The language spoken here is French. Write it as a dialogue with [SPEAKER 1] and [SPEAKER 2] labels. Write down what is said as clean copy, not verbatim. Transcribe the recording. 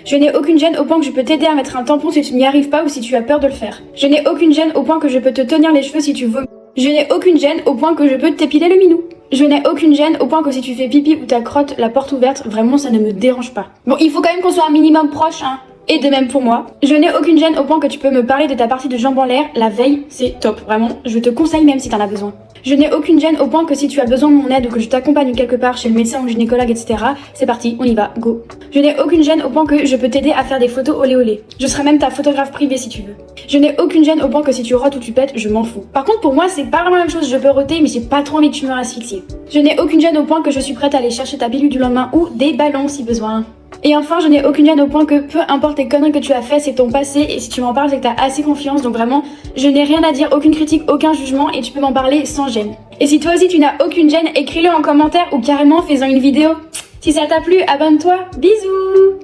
[SPEAKER 1] Je n'ai aucune gêne au point que je peux t'aider à mettre un tampon si tu n'y arrives pas ou si tu as peur de le faire. Je n'ai aucune gêne au point que je peux te tenir les cheveux si tu vomis. Je n'ai aucune gêne au point que je peux t'épiler le minou. Je n'ai aucune gêne au point que si tu fais pipi ou ta crotte la porte ouverte, vraiment ça ne me dérange pas. Bon, il faut quand même qu'on soit un minimum proche, hein. Et de même pour moi. Je n'ai aucune gêne au point que tu peux me parler de ta partie de jambes en l'air la veille, c'est top, vraiment. Je te conseille même si t'en as besoin. Je n'ai aucune gêne au point que si tu as besoin de mon aide ou que je t'accompagne quelque part chez le médecin ou le gynécologue, etc. C'est parti, on y va, go. Je n'ai aucune gêne au point que je peux t'aider à faire des photos olé olé. Je serai même ta photographe privée si tu veux. Je n'ai aucune gêne au point que si tu rotes ou tu pètes, je m'en fous. Par contre pour moi c'est pas vraiment la même chose, je peux roter mais j'ai pas trop envie que tu me asphyxier. Je n'ai aucune gêne au point que je suis prête à aller chercher ta pilule du lendemain ou des ballons si besoin. Et enfin, je n'ai aucune gêne au point que peu importe les conneries que tu as fait, c'est ton passé et si tu m'en parles, c'est que t'as assez confiance. Donc vraiment, je n'ai rien à dire, aucune critique, aucun jugement et tu peux m'en parler sans gêne. Et si toi aussi tu n'as aucune gêne, écris-le en commentaire ou carrément fais-en une vidéo. Si ça t'a plu, abonne-toi. Bisous!